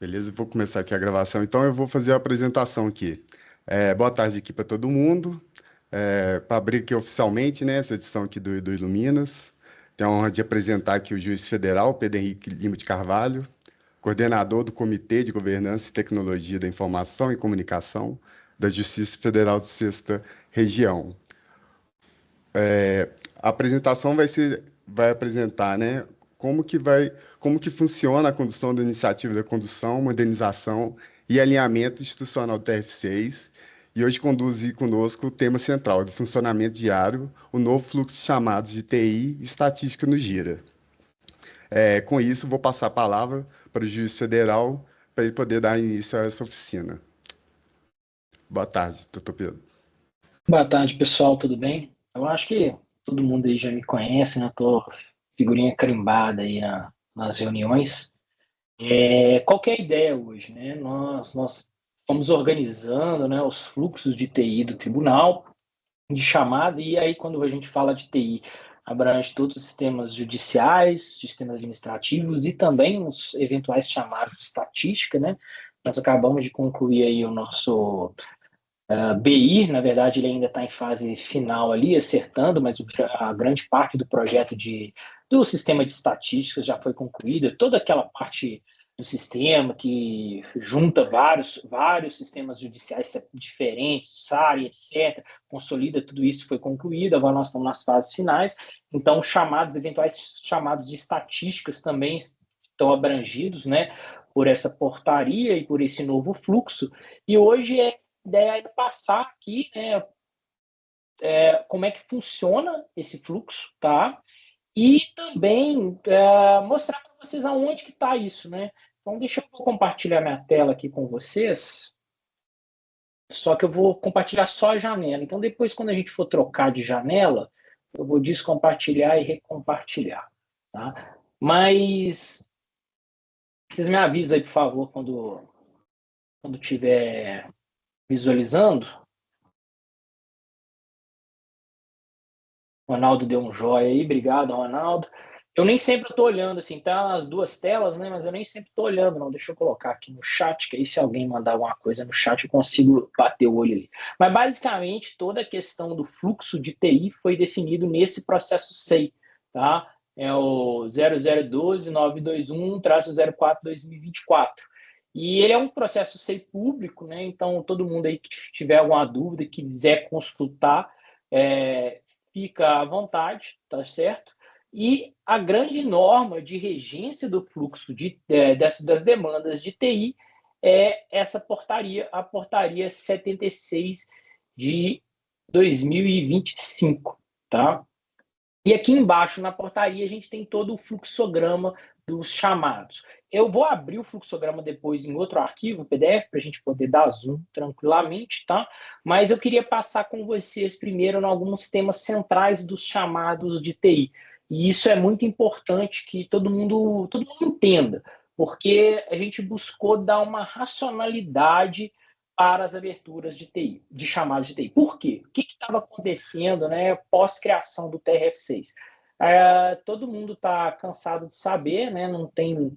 Beleza, vou começar aqui a gravação. Então, eu vou fazer a apresentação aqui. Boa tarde aqui para todo mundo. Para abrir aqui oficialmente, né, essa edição aqui do Iluminas. Tenho a honra de apresentar aqui o juiz federal, Pedro Henrique Lima de Carvalho, coordenador do Comitê de Governança e Tecnologia da Informação e Comunicação da Justiça Federal de Sexta Região. A apresentação vai apresentar, né, como que funciona a condução da iniciativa da condução, modernização e alinhamento institucional do TF6. E hoje conduz conosco o tema central do funcionamento diário, o novo fluxo de chamados de TI e estatística no Gira. Com isso, vou passar a palavra para o juiz federal para ele poder dar início a essa oficina. Boa tarde, doutor Pedro. Boa tarde, pessoal, tudo bem? Eu acho que todo mundo aí já me conhece, né? Tô figurinha carimbada aí nas reuniões. Qual que é a ideia hoje, né? Nós fomos organizando, né, os fluxos de TI do tribunal, de chamada, e aí quando a gente fala de TI, abrange todos os sistemas judiciais, sistemas administrativos e também os eventuais chamados de estatística, né? Nós acabamos de concluir aí o nosso BI, na verdade, ele ainda está em fase final ali, acertando, mas a grande parte do projeto do sistema de estatísticas já foi concluída, toda aquela parte do sistema que junta vários sistemas judiciais diferentes, SARI, etc., consolida tudo isso, foi concluído, agora nós estamos nas fases finais, então eventuais chamados de estatísticas também estão abrangidos, né, por essa portaria e por esse novo fluxo, e hoje a ideia é passar aqui, né, como é que funciona esse fluxo, tá? E também mostrar para vocês aonde que está isso, né? Então, deixa eu compartilhar minha tela aqui com vocês, só que eu vou compartilhar só a janela. Então, depois, quando a gente for trocar de janela, eu vou descompartilhar e recompartilhar, tá? Mas vocês me avisam aí, por favor, quando estiver visualizando. O Ronaldo deu um joia aí, obrigado, Ronaldo. Eu nem sempre estou olhando, assim, tá as duas telas, né? Mas eu nem sempre estou olhando, não. Deixa eu colocar aqui no chat, que aí se alguém mandar alguma coisa no chat, eu consigo bater o olho ali. Mas basicamente toda a questão do fluxo de TI foi definido nesse processo SEI, tá? É o 0012-921-04-2024. E ele é um processo SEI público, né? Então todo mundo aí que tiver alguma dúvida, que quiser consultar, fica à vontade, tá certo? E a grande norma de regência do fluxo das demandas de TI é essa portaria, a portaria 76 de 2025, tá? E aqui embaixo na portaria a gente tem todo o fluxograma dos chamados. Eu vou abrir o fluxograma depois em outro arquivo, PDF, para a gente poder dar zoom tranquilamente, tá? Mas eu queria passar com vocês primeiro em alguns temas centrais dos chamados de TI. E isso é muito importante que todo mundo entenda, porque a gente buscou dar uma racionalidade para as aberturas de TI, de chamadas de TI. Por quê? O que estava acontecendo, né, pós-criação do TRF6? Todo mundo está cansado de saber, né, não tem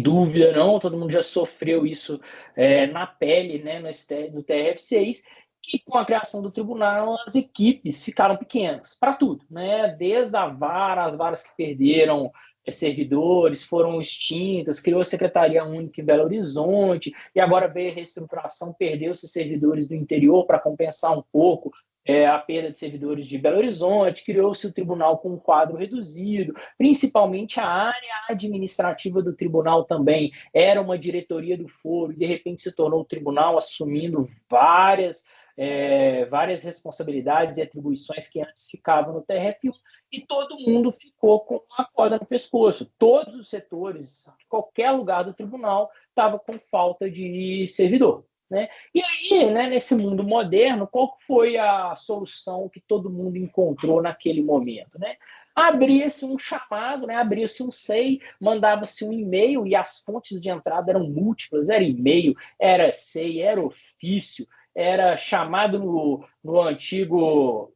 dúvida, não, todo mundo já sofreu isso na pele, né, no TRF6, que com a criação do tribunal as equipes ficaram pequenas para tudo, né? Desde a vara, as varas que perderam servidores, foram extintas, criou a Secretaria Única em Belo Horizonte, e agora veio a reestruturação, perdeu-se servidores do interior para compensar um pouco a perda de servidores de Belo Horizonte, criou-se o tribunal com um quadro reduzido, principalmente a área administrativa do tribunal também era uma diretoria do foro, e de repente se tornou o tribunal assumindo várias responsabilidades e atribuições que antes ficavam no TRF1, e todo mundo ficou com a corda no pescoço. Todos os setores, qualquer lugar do tribunal, estava com falta de servidor. Né? E aí, né, nesse mundo moderno, qual foi a solução que todo mundo encontrou naquele momento? Né? Abria-se um chamado, né? Abria-se um SEI, mandava-se um e-mail, e as fontes de entrada eram múltiplas, era e-mail, era SEI, era ofício, era chamado no antigo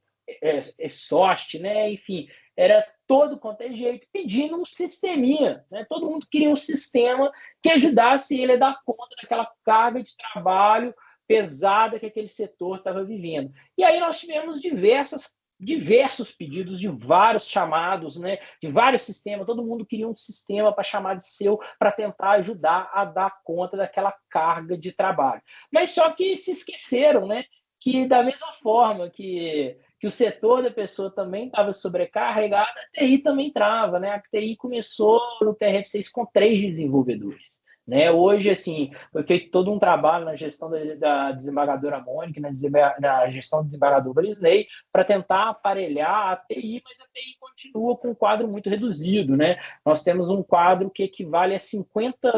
ESOST, né? Enfim, era todo quanto é jeito, pedindo um sisteminha, né? Todo mundo queria um sistema que ajudasse ele a dar conta daquela carga de trabalho pesada que aquele setor estava vivendo. E aí nós tivemos diversos pedidos de vários chamados, né, de vários sistemas, todo mundo queria um sistema para chamar de seu, para tentar ajudar a dar conta daquela carga de trabalho. Mas só que se esqueceram, né, que da mesma forma que o setor da pessoa também estava sobrecarregado, a TI também trava, né? A TI começou no TRF6 com 3 desenvolvedores. Né? Hoje, assim, foi feito todo um trabalho na gestão da desembargadora Mônica, na gestão do desembargador Brisney, para tentar aparelhar a TI, mas a TI continua com um quadro muito reduzido. Né? Nós temos um quadro que equivale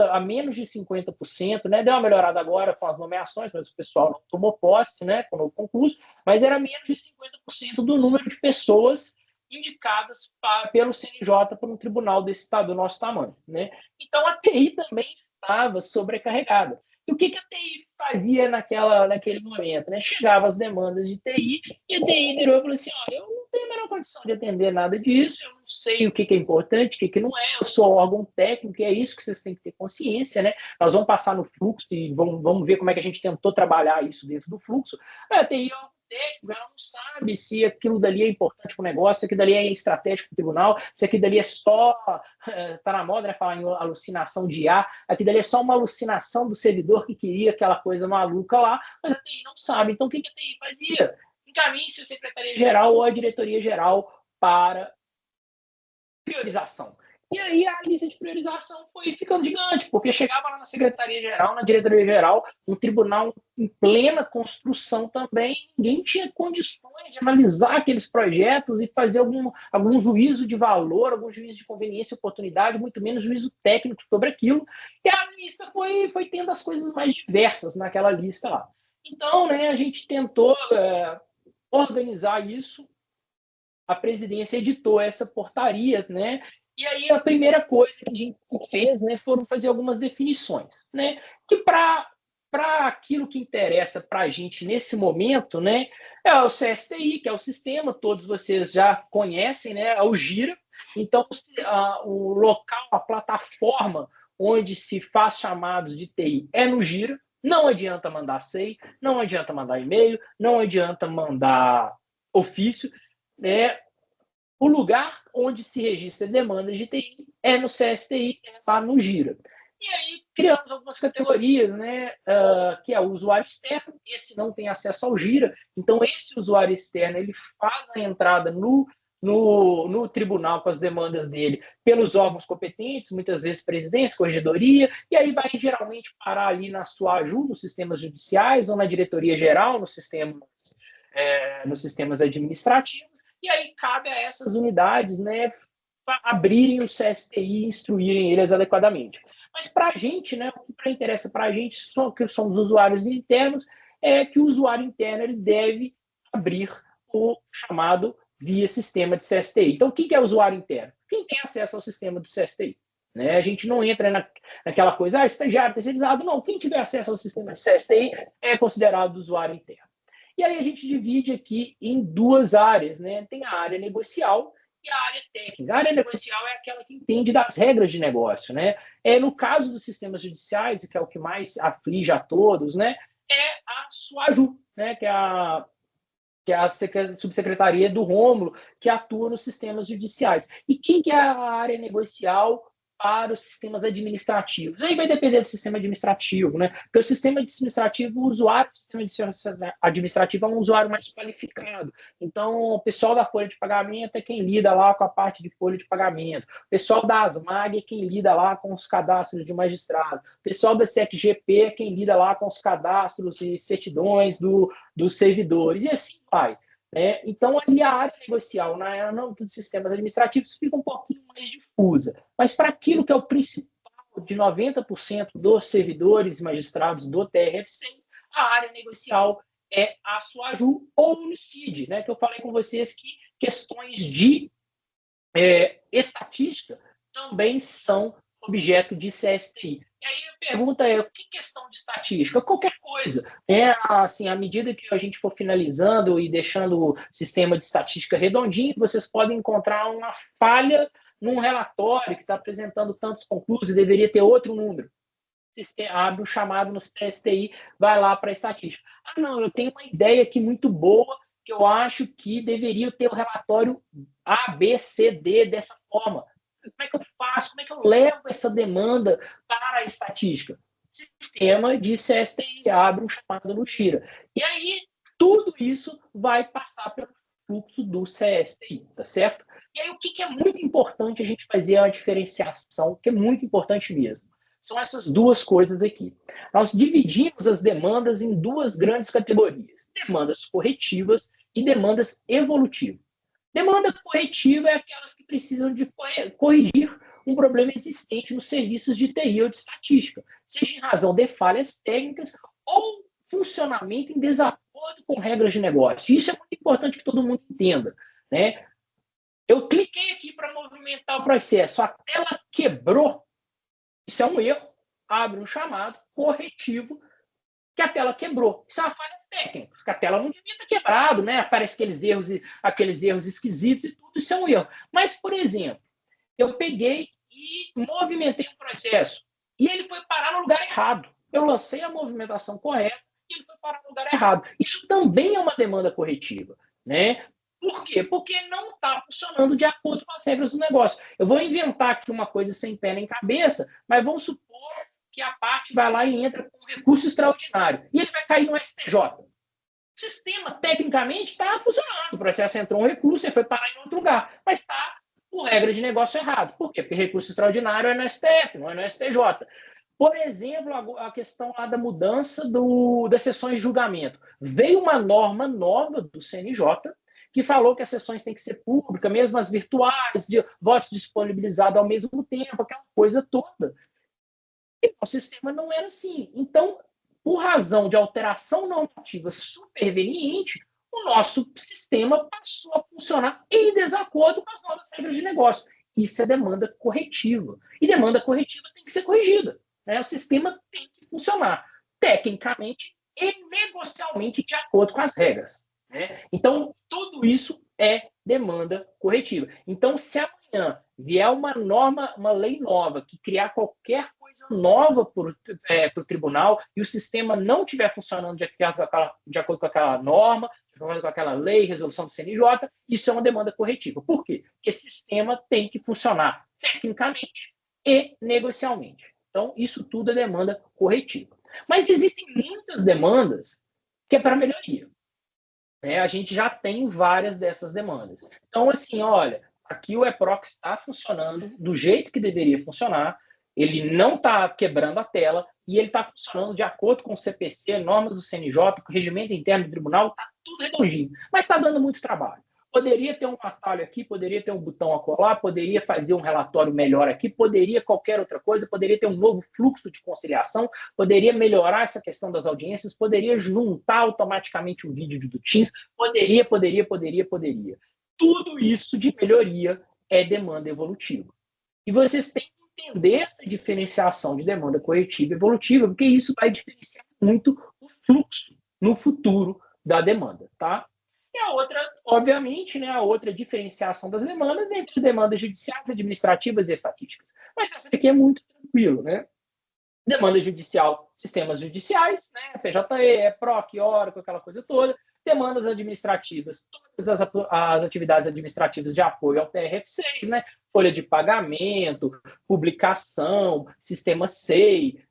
a menos de 50%, né? Deu uma melhorada agora com as nomeações, mas o pessoal não tomou posse, né, com o novo concurso, mas era menos de 50% do número de pessoas indicadas pelo CNJ para um tribunal do nosso tamanho. Né? Então, a TI também estava sobrecarregada. E o que a TI fazia naquele momento? Né? Chegava as demandas de TI e a TI virou e falou assim, eu não tenho a menor condição de atender nada disso, eu não sei o que é importante, o que não é, eu sou órgão técnico e é isso que vocês têm que ter consciência. Né? Nós vamos passar no fluxo e vamos ver como é que a gente tentou trabalhar isso dentro do fluxo. A TI técnico, ela não sabe se aquilo dali é importante para o negócio, se aquilo dali é estratégico para o tribunal, se aquilo dali é só, está na moda, né, falar em alucinação de IA, aquilo dali é só uma alucinação do servidor que queria aquela coisa maluca lá, mas a TI não sabe. Então, o que a TI fazia? Encaminhe-se a Secretaria-Geral ou a Diretoria-Geral para priorização. E aí a lista de priorização foi ficando gigante, porque chegava lá na Secretaria-Geral, na Diretoria-Geral, um tribunal em plena construção também, ninguém tinha condições de analisar aqueles projetos e fazer algum juízo de valor, algum juízo de conveniência e oportunidade, muito menos juízo técnico sobre aquilo. E a lista foi tendo as coisas mais diversas naquela lista lá. Então, né, a gente tentou organizar isso, a presidência editou essa portaria, né? E aí a primeira coisa que a gente fez, né, foram fazer algumas definições, né? Que para aquilo que interessa para a gente nesse momento, né, é o CSTI, que é o sistema, todos vocês já conhecem, né? É o Gira. Então, o local, a plataforma onde se faz chamados de TI é no Gira. Não adianta mandar SEI, não adianta mandar e-mail, não adianta mandar ofício, né? O lugar onde se registra demandas de TI é no CSTI, lá no Gira. E aí criamos algumas categorias, né, que é o usuário externo, esse não tem acesso ao Gira, então esse usuário externo ele faz a entrada no tribunal com as demandas dele pelos órgãos competentes, muitas vezes presidência, corregedoria, e aí vai geralmente parar ali na SUAJU, nos sistemas judiciais, ou na diretoria geral, nos sistemas administrativos, e aí cabe a essas unidades, né, abrirem o CSTI e instruírem eles adequadamente. Mas para a gente, né, o que interessa para a gente, que somos usuários internos, é que o usuário interno ele deve abrir o chamado via sistema de CSTI. Então, o que é usuário interno? Quem tem acesso ao sistema do CSTI. Né? A gente não entra naquela coisa, estagiário, terceirizado, não. Quem tiver acesso ao sistema de CSTI é considerado usuário interno. E aí a gente divide aqui em duas áreas, né? Tem a área negocial e a área técnica. A área negocial é aquela que entende das regras de negócio, né? No caso dos sistemas judiciais, que é o que mais aflige a todos, né? É a SUAJU, né? Que é a subsecretaria do Rômulo, que atua nos sistemas judiciais. E quem que é a área negocial para os sistemas administrativos? Aí vai depender do sistema administrativo, né? Porque o sistema administrativo, o usuário do sistema administrativo é um usuário mais qualificado. Então, o pessoal da folha de pagamento é quem lida lá com a parte de folha de pagamento. O pessoal da ASMAG é quem lida lá com os cadastros de magistrado. O pessoal da SECGP é quem lida lá com os cadastros e certidões dos servidores. E assim vai. Então, ali a área negocial dos sistemas administrativos fica um pouquinho mais difusa. Mas para aquilo que é o principal de 90% dos servidores e magistrados do TRF6, a área negocial é a SUAJU ou o Unicid, né? Que eu falei com vocês que questões de estatística também são objeto de CSTI. E aí a pergunta é, o que é questão de estatística? Qualquer coisa. Assim, à medida que a gente for finalizando e deixando o sistema de estatística redondinho, vocês podem encontrar uma falha num relatório que está apresentando tantos conclusos e deveria ter outro número. Você abre o chamado no CSTI, vai lá para a estatística. Ah, não, eu tenho uma ideia aqui muito boa, que eu acho que deveria ter o relatório A, B, C, D dessa forma. Como é que eu faço? Como é que eu levo essa demanda para a estatística? Sistema de CSTI, abre um chamado no Gira. E aí, tudo isso vai passar pelo fluxo do CSTI, tá certo? E aí, o que é muito importante a gente fazer a diferenciação, que é muito importante mesmo. São essas duas coisas aqui. Nós dividimos as demandas em duas grandes categorias: demandas corretivas e demandas evolutivas. Demanda corretiva é aquelas que precisam de corrigir um problema existente nos serviços de TI ou de estatística, seja em razão de falhas técnicas ou funcionamento em desacordo com regras de negócio. Isso é muito importante que todo mundo entenda, né? Eu cliquei aqui para movimentar o processo, a tela quebrou. Isso é um erro. Abre um chamado corretivo que a tela quebrou. Isso é uma falha técnica, porque a tela não devia ter quebrado, né? Aparece aqueles erros esquisitos e tudo, isso é um erro. Mas, por exemplo, eu peguei e movimentei um processo e ele foi parar no lugar errado. Eu lancei a movimentação correta e ele foi parar no lugar errado. Isso também é uma demanda corretiva, né? Por quê? Porque não está funcionando de acordo com as regras do negócio. Eu vou inventar aqui uma coisa sem pé nem cabeça, mas vamos supor que a parte vai lá e entra com um recurso extraordinário e ele vai cair no STJ. O sistema, tecnicamente, está funcionando. O processo entrou um recurso e foi parar em outro lugar, mas está por regra de negócio errado. Por quê? Porque recurso extraordinário é no STF, não é no STJ. Por exemplo, a questão lá da mudança das sessões de julgamento. Veio uma norma nova do CNJ que falou que as sessões têm que ser públicas, mesmo as virtuais, de votos disponibilizados ao mesmo tempo, aquela coisa toda. E o sistema não era assim. Então, por razão de alteração normativa superveniente, o nosso sistema passou a funcionar em desacordo com as novas regras de negócio. Isso é demanda corretiva. E demanda corretiva tem que ser corrigida, né? O sistema tem que funcionar tecnicamente e negocialmente de acordo com as regras, né? Então, tudo isso é demanda corretiva. Então, se amanhã vier uma lei nova que criar qualquer coisa nova para o tribunal e o sistema não estiver funcionando de acordo com aquela norma, de acordo com aquela lei, resolução do CNJ, isso é uma demanda corretiva. Por quê? Porque esse sistema tem que funcionar tecnicamente e negocialmente. Então, isso tudo é demanda corretiva. Mas existem muitas demandas que é para melhoria. A gente já tem várias dessas demandas. Então, assim, olha, aqui o eProx está funcionando do jeito que deveria funcionar, ele não está quebrando a tela e ele está funcionando de acordo com o CPC, normas do CNJ, com o regimento interno do tribunal, está tudo redondinho, mas está dando muito trabalho. Poderia ter um atalho aqui, poderia ter um botão a colar, poderia fazer um relatório melhor aqui, poderia qualquer outra coisa, poderia ter um novo fluxo de conciliação, poderia melhorar essa questão das audiências, poderia juntar automaticamente o vídeo do Teams, poderia. Tudo isso de melhoria é demanda evolutiva. E vocês têm que entender essa diferenciação de demanda corretiva e evolutiva, porque isso vai diferenciar muito o fluxo no futuro da demanda, tá? E a outra, obviamente, né, a outra diferenciação das demandas é entre demandas judiciais, administrativas e estatísticas. Mas essa aqui é muito tranquilo, né? Demanda judicial, sistemas judiciais, né? PJE, PROC, Oracle, aquela coisa toda. Demandas administrativas, todas as atividades administrativas de apoio ao TRF6, né? Folha de pagamento, publicação, sistema SEI,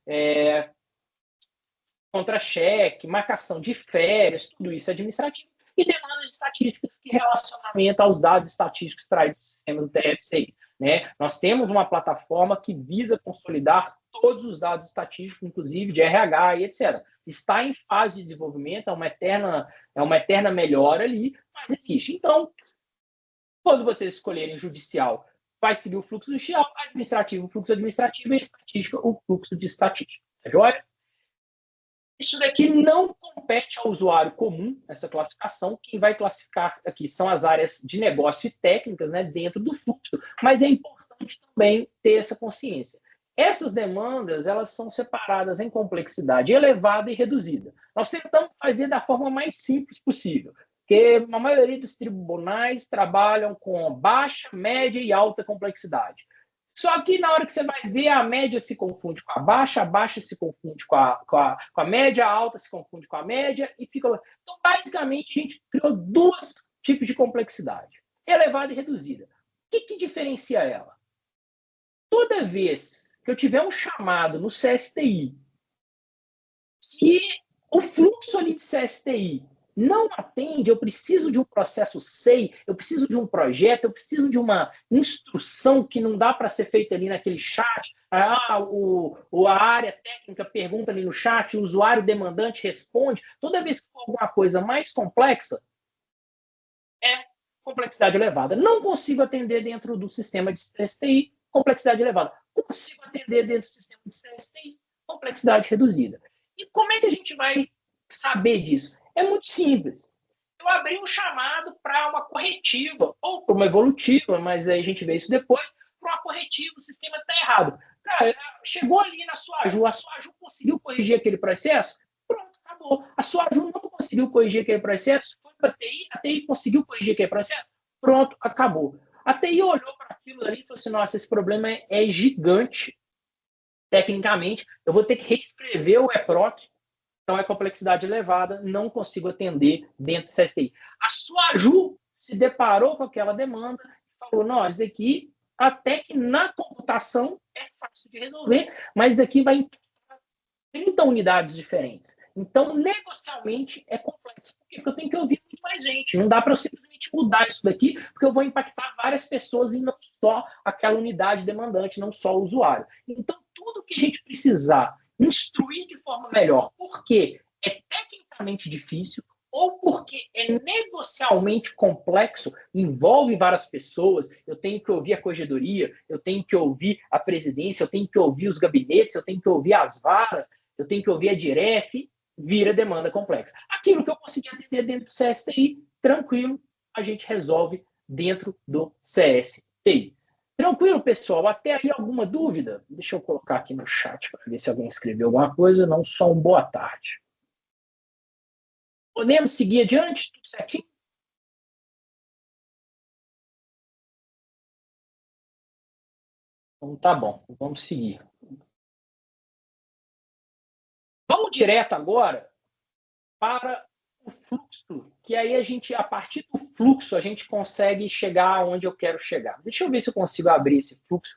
contra-cheque, marcação de férias, tudo isso é administrativo. E demandas estatísticas que relacionamento aos dados estatísticos extraídos do sistema do TRF6. Né? Nós temos uma plataforma que visa consolidar todos os dados estatísticos, inclusive de RH e etc. Está em fase de desenvolvimento, é uma eterna melhora ali, mas existe. Então, quando vocês escolherem judicial, vai seguir o fluxo judicial, administrativo, o fluxo administrativo, e estatística, o fluxo de estatística. Tá joia? Isso daqui não compete ao usuário comum, essa classificação. Quem vai classificar aqui são as áreas de negócio e técnicas, né, dentro do fluxo. Mas é importante também ter essa consciência. Essas demandas, elas são separadas em complexidade elevada e reduzida. Nós tentamos fazer da forma mais simples possível, porque a maioria dos tribunais trabalham com baixa, média e alta complexidade. Só que na hora que você vai ver, a média se confunde com a baixa se confunde com a média, a alta se confunde com a média, e fica. Então, basicamente, a gente criou dois tipos de complexidade: elevada e reduzida. O que diferencia ela? Toda vez que eu tiver um chamado no CSTI e o fluxo ali de CSTI não atende, eu preciso de um processo SEI, eu preciso de um projeto, eu preciso de uma instrução que não dá para ser feita ali naquele chat, a área técnica pergunta ali no chat, o usuário demandante responde. Toda vez que for alguma coisa mais complexa, é complexidade elevada. Não consigo atender dentro do sistema de CSTI, complexidade elevada. Consigo atender dentro do sistema de CSTI, complexidade reduzida. E como é que a gente vai saber disso? É muito simples. Eu abri um chamado para uma corretiva, ou para uma evolutiva, mas aí a gente vê isso depois, para uma corretiva, o sistema está errado. Cara, chegou ali na sua AJU, a sua AJU conseguiu corrigir aquele processo? Pronto, acabou. A sua AJU não conseguiu corrigir aquele processo? Foi para a TI conseguiu corrigir aquele processo? Pronto, acabou. A TI olhou para aquilo ali e falou assim: nossa, esse problema é gigante tecnicamente, eu vou ter que reescrever o EPROC, então é complexidade elevada, não consigo atender dentro do CSTI. A sua AJU se deparou com aquela demanda e falou: não, isso aqui, até que na computação é fácil de resolver, mas isso aqui vai impactar 30 unidades diferentes. Então, negocialmente, é complexo. Por quê? Porque eu tenho que ouvir muito mais gente. Não dá para eu simplesmente mudar isso daqui, porque eu vou impactar várias pessoas e não só aquela unidade demandante, não só o usuário. Então, tudo que a gente precisar instruir de forma melhor, porque é tecnicamente difícil ou porque é negocialmente complexo, envolve várias pessoas, eu tenho que ouvir a corregedoria, eu tenho que ouvir a presidência, eu tenho que ouvir os gabinetes, eu tenho que ouvir as varas, eu tenho que ouvir a DIREF, vira demanda complexa. Aquilo que eu consegui atender dentro do CSTI, tranquilo, a gente resolve dentro do CSTI. Tranquilo, pessoal? Até aí alguma dúvida? Deixa eu colocar aqui no chat para ver se alguém escreveu alguma coisa, não só um boa tarde. Podemos seguir adiante? Tudo certinho? Então tá bom, vamos seguir. Vamos direto agora para o fluxo, que aí a gente, a partir do fluxo, a gente consegue chegar onde eu quero chegar. Deixa eu ver se eu consigo abrir esse fluxo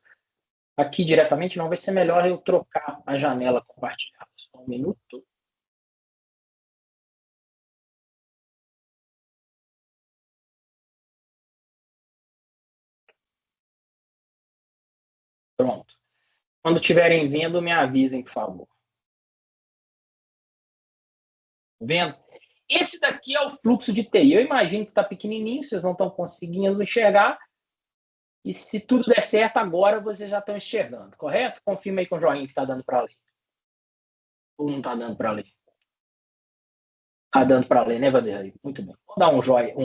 aqui diretamente, não vai ser melhor eu trocar a janela compartilhada. Só um minuto. Pronto. Quando estiverem vendo, me avisem, por favor. Vendo? Esse daqui é o fluxo de TI. Eu imagino que está pequenininho, vocês não estão conseguindo enxergar. E se tudo der certo, agora vocês já estão enxergando, correto? Confirma aí com o joinha que está dando para ler. Ou não está dando para ler? Está dando para ler, né, Vanderlei? Muito bem. Vou dar um joia.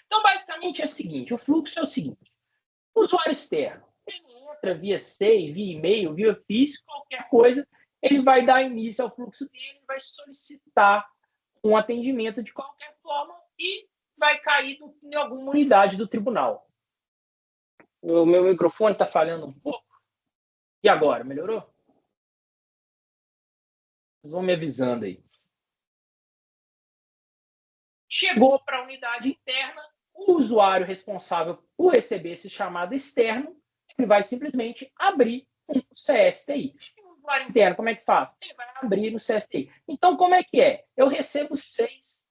Então, basicamente, é o seguinte: o fluxo é o seguinte. O usuário externo, ele entra via SEI, via e-mail, via FIS, qualquer coisa, ele vai dar início ao fluxo dele, vai solicitar um atendimento de qualquer forma e vai cair em alguma unidade do tribunal. O meu microfone está falhando um pouco. E agora, melhorou? Vocês vão me avisando aí. Chegou para a unidade interna, o usuário responsável por receber esse chamado externo, ele vai simplesmente abrir um CSTI. E o usuário interno, como é que faz? Ele vai abrir no CSTI. Então, como é que é? Eu recebo 6.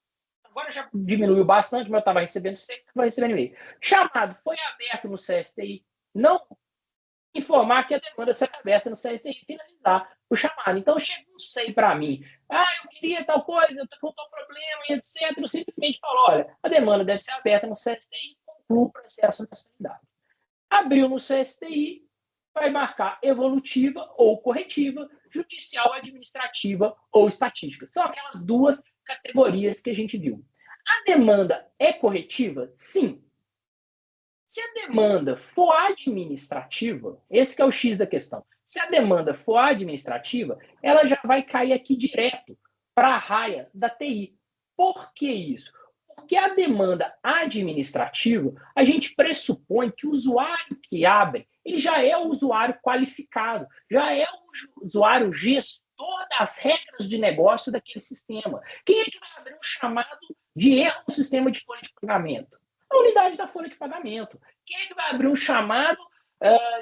Agora já diminuiu bastante, mas eu estava recebendo 6, estava recebendo e-mail. Chamado foi aberto no CSTI. Não informar que a demanda será aberta no CSTI e finalizar o chamado. Então, chega um SEI para mim. Eu queria tal coisa, eu estou com tal problema, e etc. Eu simplesmente falo: olha, a demanda deve ser aberta no CSTI, conclua o processo nessa unidade. Abriu no CSTI, vai marcar evolutiva ou corretiva, judicial, administrativa ou estatística. São aquelas duas categorias que a gente viu. A demanda é corretiva? Sim. Se a demanda for administrativa, esse que é o X da questão. Se a demanda for administrativa, ela já vai cair aqui direto para a raia da TI. Por que isso? Porque a demanda administrativa, a gente pressupõe que o usuário que abre, ele já é o usuário qualificado, já é o usuário gestor das regras de negócio daquele sistema. Quem é que vai abrir um chamado de erro no sistema de folha de pagamento? A unidade da folha de pagamento. Quem é que vai abrir um chamado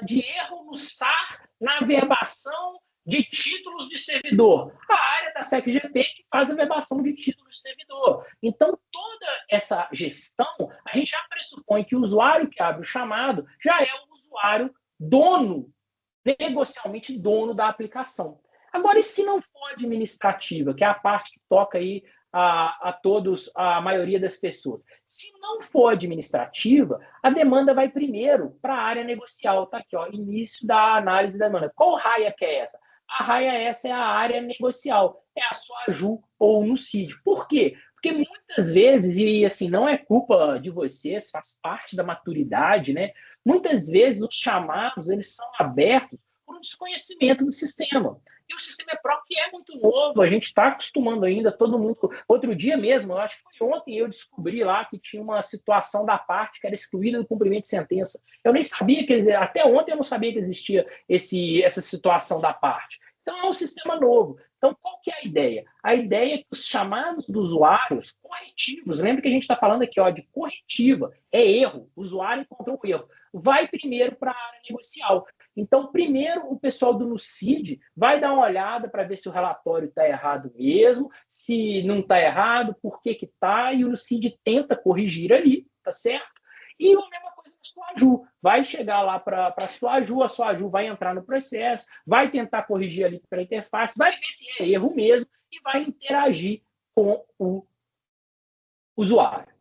de erro no SAR, na verbação de títulos de servidor? A área da SecGP que faz a verbação de títulos de servidor. Então, toda essa gestão, a gente já pressupõe que o usuário que abre o chamado já é o usuário dono, negocialmente dono da aplicação. Agora, e se não for administrativa, que é a parte que toca aí a todos, a maioria das pessoas? Se não for administrativa, a demanda vai primeiro para a área negocial. Está aqui, ó, início da análise da demanda. Qual raia que é essa? A raia essa é a área negocial, é a SOAJU ou no CID. Por quê? Porque muitas vezes, e assim, não é culpa de vocês, faz parte da maturidade, né? Muitas vezes os chamados, eles são abertos por um desconhecimento do sistema. E o sistema EPROC é muito novo, a gente está acostumando ainda, todo mundo... Outro dia mesmo, eu acho que foi ontem, eu descobri lá que tinha uma situação da parte que era excluída do cumprimento de sentença. Eu nem sabia que... Até ontem eu não sabia que existia essa situação da parte. Então, é um sistema novo. Então, qual que é a ideia? A ideia é que os chamados dos usuários corretivos, lembra que a gente está falando aqui ó, de corretiva, é erro, o usuário encontrou um erro, vai primeiro para a área negocial. Então, primeiro, o pessoal do NUCID vai dar uma olhada para ver se o relatório está errado mesmo, se não está errado, por que está, e o NUCID tenta corrigir ali, tá certo? E a mesma coisa na SOAJU. Vai chegar lá para a SOAJU vai entrar no processo, vai tentar corrigir ali pela interface, vai ver se é erro mesmo e vai interagir com o usuário.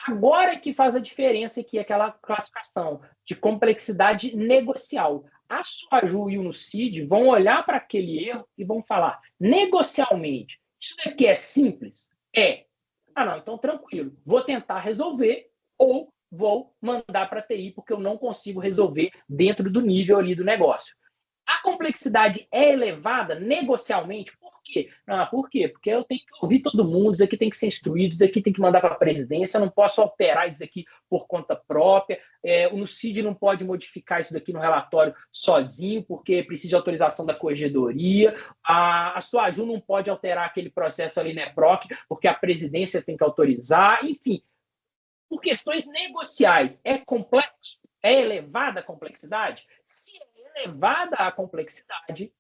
Agora que faz a diferença aqui aquela classificação de complexidade negocial. A SOAJU e o NUCID vão olhar para aquele erro e vão falar, negocialmente, isso daqui é simples? É. Ah, não, então tranquilo. Vou tentar resolver ou vou mandar para a TI porque eu não consigo resolver dentro do nível ali do negócio. A complexidade é elevada negocialmente? Por quê? Por quê? Porque eu tenho que ouvir todo mundo, isso aqui tem que ser instruído, isso aqui tem que mandar para a presidência, eu não posso alterar isso daqui por conta própria, o NUCID não pode modificar isso daqui no relatório sozinho, porque precisa de autorização da corregedoria, a SOAJU não pode alterar aquele processo ali na EPROC, porque a presidência tem que autorizar, enfim. Por questões negociais, é complexo? É elevada a complexidade? Se é elevada a complexidade,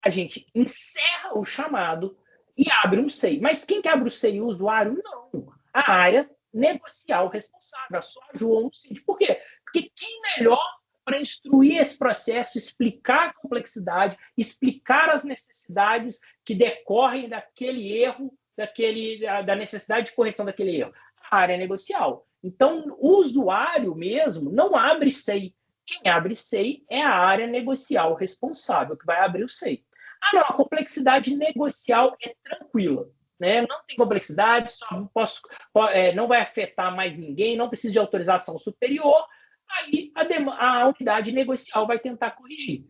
a gente encerra o chamado e abre um SEI. Mas quem que abre o SEI? O usuário? Não. A área negocial responsável, a SOAJU ou o CID. Por quê? Porque quem melhor para instruir esse processo, explicar a complexidade, explicar as necessidades que decorrem daquele erro, da necessidade de correção daquele erro? A área negocial. Então, o usuário mesmo não abre SEI. Quem abre SEI é a área negocial responsável, que vai abrir o SEI. Ah, não, a complexidade negocial é tranquila. Né? Não tem complexidade, não vai afetar mais ninguém, não precisa de autorização superior. Aí a unidade negocial vai tentar corrigir.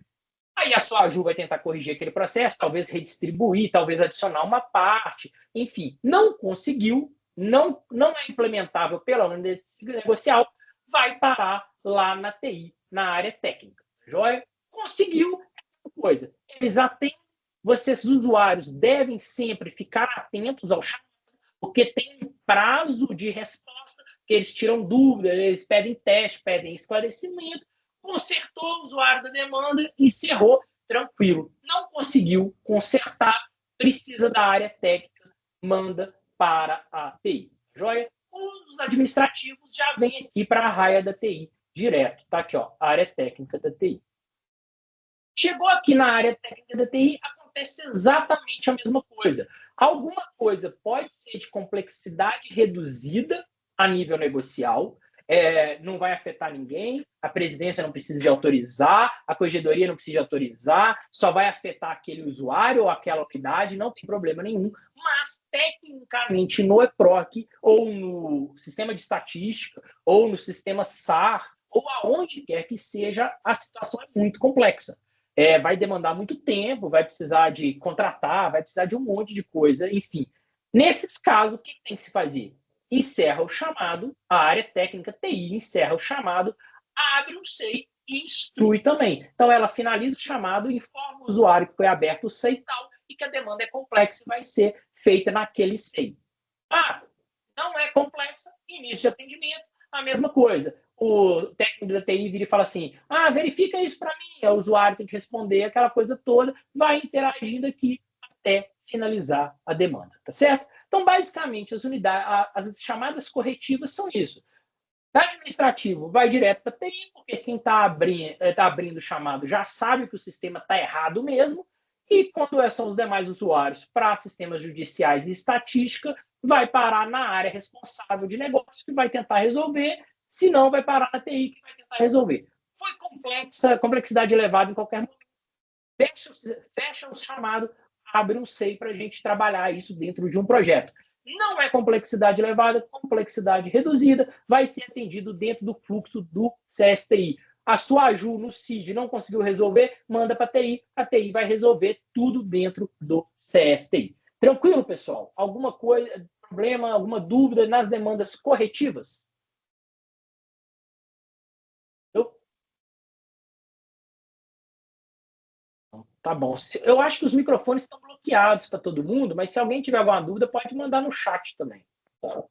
Aí a SOAJU vai tentar corrigir aquele processo, talvez redistribuir, talvez adicionar uma parte, enfim. Não conseguiu, não é implementável pela unidade negocial, vai parar lá na TI, na área técnica. Joia? Conseguiu coisa. Eles atendem, vocês, usuários, devem sempre ficar atentos ao chamado, porque tem um prazo de resposta, que eles tiram dúvidas, eles pedem teste, pedem esclarecimento, consertou o usuário da demanda, encerrou, tranquilo. Não conseguiu consertar, precisa da área técnica, manda para a TI. Joia? Os administrativos já vêm aqui para a raia da TI, direto. Tá aqui, ó, área técnica da TI. Chegou aqui na área técnica da TI, acontece exatamente a mesma coisa. Alguma coisa pode ser de complexidade reduzida a nível negocial, não vai afetar ninguém, a presidência não precisa de autorizar, a corregedoria não precisa de autorizar, só vai afetar aquele usuário ou aquela unidade, não tem problema nenhum, mas tecnicamente no EPROC, ou no sistema de estatística, ou no sistema SAR, ou aonde quer que seja, a situação é muito complexa. Vai demandar muito tempo, vai precisar de contratar, vai precisar de um monte de coisa, enfim. Nesses casos, o que tem que se fazer? Encerra o chamado, a área técnica TI encerra o chamado, abre um SEI e instrui também. Então, ela finaliza o chamado, informa o usuário que foi aberto o SEI tal e que a demanda é complexa e vai ser feita naquele SEI. Não é complexa, início de atendimento, a mesma coisa. O técnico da TI vira e fala assim, verifica isso para mim, o usuário tem que responder aquela coisa toda, vai interagindo aqui até finalizar a demanda, tá certo? Então, basicamente, as chamadas corretivas são isso. Da administrativo, vai direto para TI, porque quem está abrindo o chamado já sabe que o sistema está errado mesmo, e quando são os demais usuários para sistemas judiciais e estatística, vai parar na área responsável de negócio, que vai tentar resolver, se não, vai parar na TI, que vai tentar resolver. Foi complexidade elevada em qualquer momento. Fecha o chamado, abre um SEI para a gente trabalhar isso dentro de um projeto. Não é complexidade elevada, complexidade reduzida, vai ser atendido dentro do fluxo do CSTI. A sua AJU no CID não conseguiu resolver, manda para a TI vai resolver tudo dentro do CSTI. Tranquilo, pessoal? Alguma coisa, problema, alguma dúvida nas demandas corretivas? Tá bom. Eu acho que os microfones estão bloqueados para todo mundo, mas se alguém tiver alguma dúvida, pode mandar no chat também. Tá?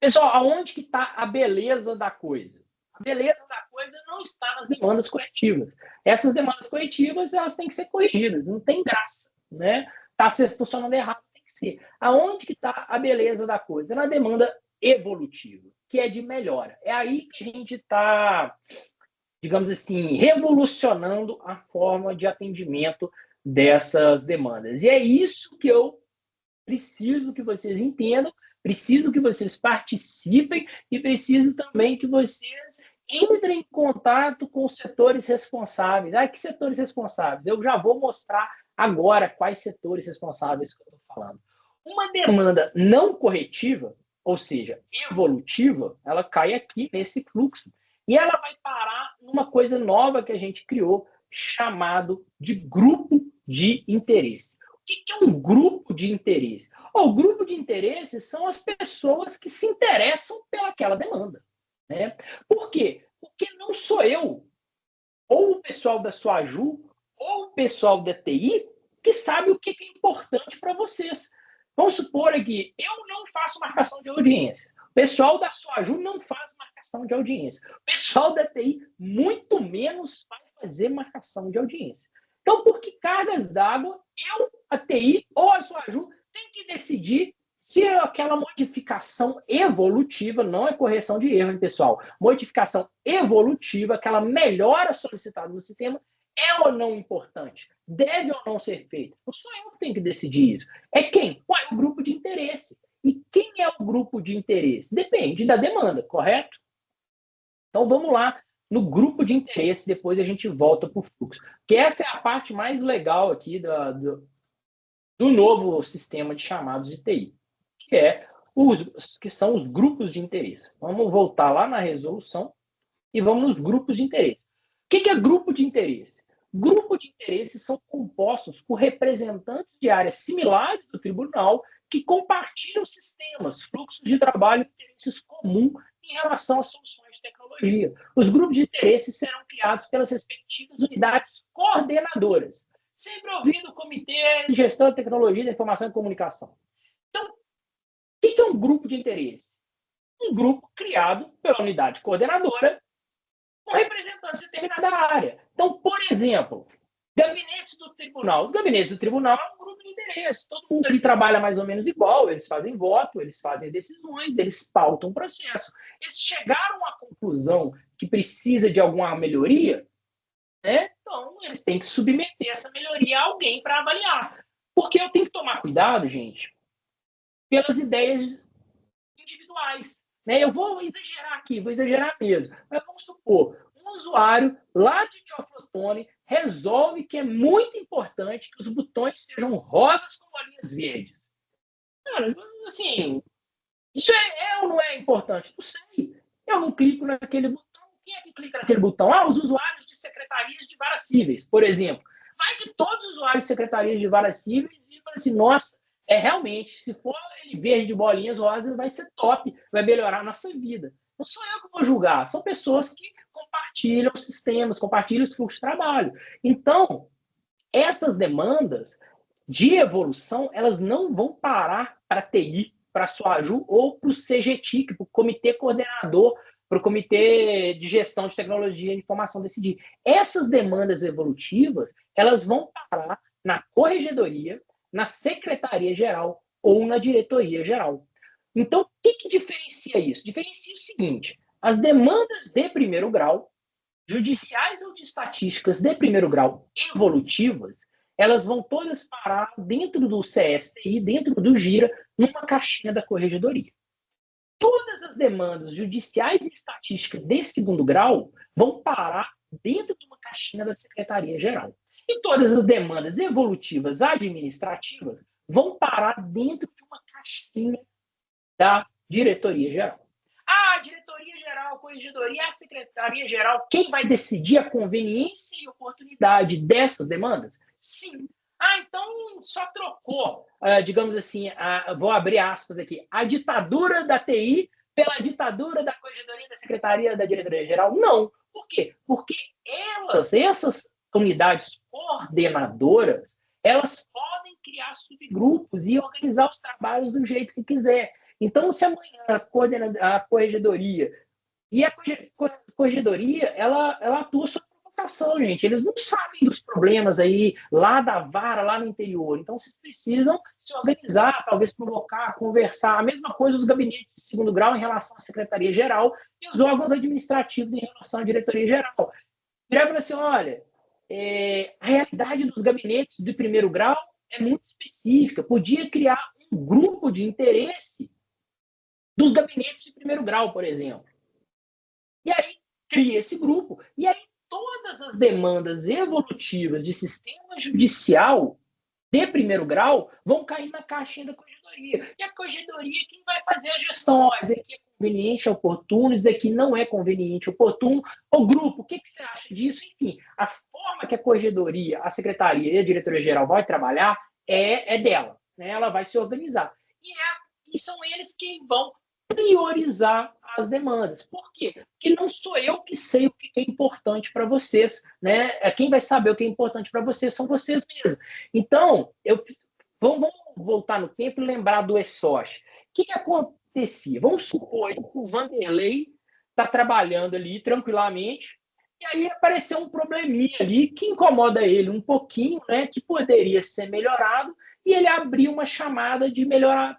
Pessoal, aonde que está a beleza da coisa? A beleza da coisa não está nas demandas corretivas. Essas demandas corretivas, elas têm que ser corrigidas, não tem graça, né? Está funcionando errado, tem que ser. Aonde que está a beleza da coisa? Na demanda evolutiva, que é de melhora. É aí que a gente está, digamos assim, revolucionando a forma de atendimento dessas demandas. E é isso que eu preciso que vocês entendam, preciso que vocês participem e preciso também que vocês entrem em contato com os setores responsáveis. Que setores responsáveis? Eu já vou mostrar agora quais setores responsáveis que eu estou falando. Uma demanda não corretiva, ou seja, evolutiva, ela cai aqui nesse fluxo. E ela vai parar numa coisa nova que a gente criou, chamado de grupo de interesse. O que é um grupo de interesse? O grupo de interesse são as pessoas que se interessam pelaquela demanda. Né? Por quê? Porque não sou eu, ou o pessoal da sua AJU, ou o pessoal da TI, que sabe o que é importante para vocês. Vamos supor aqui, eu não faço marcação de audiência. O pessoal da sua AJU não faz marcação de audiência. O pessoal da TI, muito menos, vai fazer marcação de audiência. Então, por que cargas d'água, eu, a TI ou a sua AJU tem que decidir se aquela modificação evolutiva, não é correção de erro, hein, pessoal? Modificação evolutiva, aquela melhora solicitada no sistema, é ou não importante? Deve ou não ser feita? Não sou eu que tenho que decidir isso. É quem? É o grupo de interesse. E quem é o grupo de interesse? Depende da demanda, correto? Então, vamos lá no grupo de interesse, depois a gente volta para o fluxo. Que essa é a parte mais legal aqui do novo sistema de chamados de TI, que são os grupos de interesse. Vamos voltar lá na resolução e vamos nos grupos de interesse. O que é grupo de interesse? Grupo de interesse são compostos por representantes de áreas similares do tribunal que compartilham sistemas, fluxos de trabalho e interesses comuns em relação às soluções de tecnologia. Os grupos de interesse serão criados pelas respectivas unidades coordenadoras, sempre ouvindo o Comitê de Gestão de Tecnologia da Informação e Comunicação. Então, o que é um grupo de interesse? Um grupo criado pela unidade coordenadora com representantes de determinada área. Então, por exemplo, gabinete do tribunal. O gabinete do tribunal é um grupo de interesse. Todo mundo ali trabalha mais ou menos igual, eles fazem voto, eles fazem decisões, eles pautam o processo. Eles chegaram à conclusão que precisa de alguma melhoria, né? Então, eles têm que submeter essa melhoria a alguém para avaliar. Porque eu tenho que tomar cuidado, gente, pelas ideias individuais. Né? Eu vou exagerar aqui, vou exagerar mesmo. Mas vamos supor, um usuário lá de Teoflotone resolve que é muito importante que os botões sejam rosas com bolinhas verdes. Cara, assim, isso é ou não é importante? Não sei. Eu não clico naquele botão. Quem é que clica naquele botão? Ah, os usuários de secretarias de varas cíveis, por exemplo. Vai que todos os usuários de secretarias de varas cíveis e falam assim, nossa, realmente, se for ele verde de bolinhas rosas, vai ser top, vai melhorar a nossa vida. Não sou eu que vou julgar, são pessoas que compartilham os sistemas, compartilham os fluxos de trabalho. Então, essas demandas de evolução, elas não vão parar para a TI, para a SUAJU ou para o CGTIC, para o Comitê Coordenador, para o Comitê de Gestão de Tecnologia e Informação decidir. Essas demandas evolutivas, elas vão parar na Corregedoria, na Secretaria-Geral ou na Diretoria-Geral. Então, o que diferencia isso? Diferencia o seguinte, as demandas de primeiro grau, judiciais ou de estatísticas de primeiro grau evolutivas, elas vão todas parar dentro do CSTI, dentro do GIRA, numa caixinha da corregedoria. Todas as demandas judiciais e estatísticas de segundo grau vão parar dentro de uma caixinha da Secretaria-Geral. E todas as demandas evolutivas administrativas vão parar dentro de uma caixinha da Diretoria-Geral. A diretoria-geral, a corregedoria, a secretaria-geral, quem vai decidir a conveniência e oportunidade dessas demandas? Sim. Ah, então só trocou, digamos assim, vou abrir aspas aqui, a ditadura da TI pela ditadura da corregedoria, da secretaria, da diretoria-geral? Não. Por quê? Porque essas unidades coordenadoras, elas podem criar subgrupos e organizar os trabalhos do jeito que quiser. Então, se amanhã a corregedoria e a corregedoria, ela atua sob provocação, gente. Eles não sabem dos problemas aí lá da vara, lá no interior. Então, vocês precisam se organizar, talvez provocar, conversar. A mesma coisa os gabinetes de segundo grau em relação à Secretaria-Geral e os órgãos administrativos em relação à Diretoria-Geral. Direto para assim, olha, a realidade dos gabinetes de primeiro grau é muito específica. Podia criar um grupo de interesse dos gabinetes de primeiro grau, por exemplo. E aí cria esse grupo. E aí todas as demandas evolutivas de sistema judicial de primeiro grau vão cair na caixinha da corregedoria. E a corregedoria é quem vai fazer a gestão. Ó, isso aqui é conveniente, é oportuno, isso aqui não é conveniente, oportuno. O grupo, o que você acha disso? Enfim, a forma que a corregedoria, a secretaria e a diretoria-geral vai trabalhar é dela. Né? Ela vai se organizar. E são eles que vão priorizar as demandas. Por quê? Porque não sou eu que sei o que é importante para vocês, né? Quem vai saber o que é importante para vocês são vocês mesmos. Então, vamos voltar no tempo e lembrar do ESOS. O que acontecia? Vamos supor que o Vanderlei está trabalhando ali tranquilamente e aí apareceu um probleminha ali que incomoda ele um pouquinho, né? Que poderia ser melhorado e ele abriu uma chamada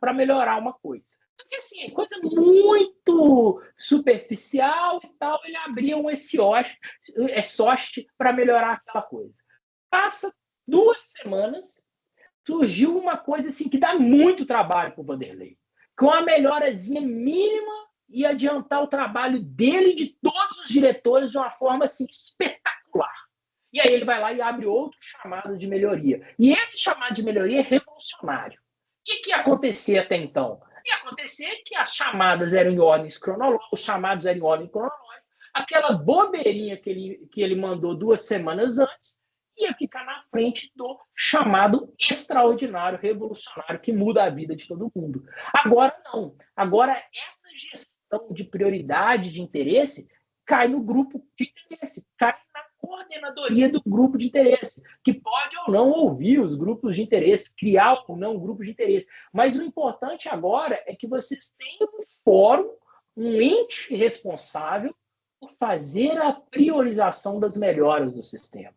para melhorar uma coisa. Porque, assim, coisa muito superficial e tal, ele abria um SOST para melhorar aquela coisa. Passa 2 semanas, surgiu uma coisa assim que dá muito trabalho para o Vanderlei. Com uma melhorazinha mínima e adiantar o trabalho dele e de todos os diretores de uma forma assim, espetacular. E aí ele vai lá e abre outro chamado de melhoria. E esse chamado de melhoria é revolucionário. O que ia acontecer até então? Ia acontecer que as chamadas eram em ordem cronológica, os chamados eram em ordem cronológica, aquela bobeirinha que ele mandou 2 semanas antes ia ficar na frente do chamado extraordinário, revolucionário, que muda a vida de todo mundo. Agora não. Agora essa gestão de prioridade, de interesse, cai no grupo de interesse, cai na coordenadoria do grupo de interesse, que pode ou não ouvir os grupos de interesse, criar ou não grupos de interesse. Mas o importante agora é que vocês tenham um fórum, um ente responsável por fazer a priorização das melhoras do sistema.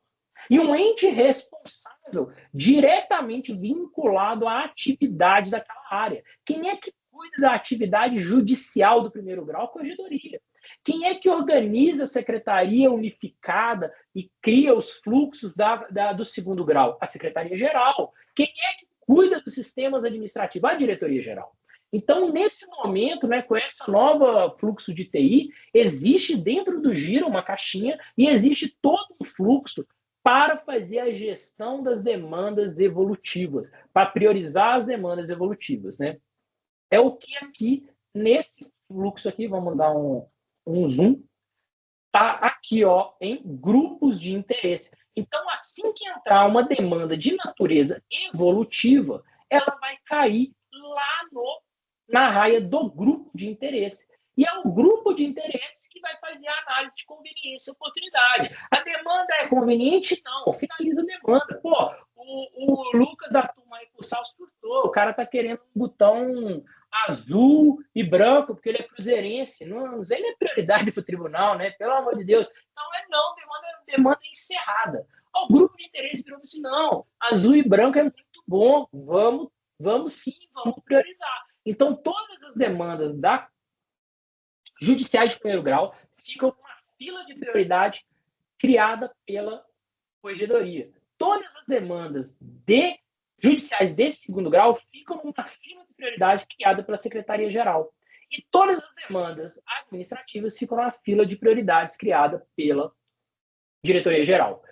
E um ente responsável diretamente vinculado à atividade daquela área. Quem é que cuida da atividade judicial do primeiro grau? A corregedoria. Quem é que organiza a secretaria unificada e cria os fluxos do segundo grau? A secretaria-geral. Quem é que cuida dos sistemas administrativos? A diretoria-geral. Então, nesse momento, né, com essa nova fluxo de TI, existe dentro do GIRA uma caixinha e existe todo um fluxo para fazer a gestão das demandas evolutivas, para priorizar as demandas evolutivas, né? É o que aqui, nesse fluxo aqui, vamos dar um um zoom, está aqui, ó, em grupos de interesse. Então, assim que entrar uma demanda de natureza evolutiva, ela vai cair lá na raia do grupo de interesse. E é o grupo de interesse que vai fazer a análise de conveniência e oportunidade. A demanda é conveniente? Não. Finaliza a demanda. Pô, o Lucas da turma aí por Sal surtou. O cara tá querendo um botão azul e branco, porque ele é cruzeirense. Não, ele é prioridade para o tribunal, né? Pelo amor de Deus. Não, demanda encerrada. O grupo de interesse virou assim, não, azul e branco é muito bom, vamos sim, vamos priorizar. Então, todas as demandas judiciais de primeiro grau ficam com uma fila de prioridade criada pela corregedoria. Todas as demandas judiciais desse segundo grau ficam numa fila de prioridade criada pela Secretaria-Geral. E todas as demandas administrativas ficam na fila de prioridades criada pela Diretoria-Geral.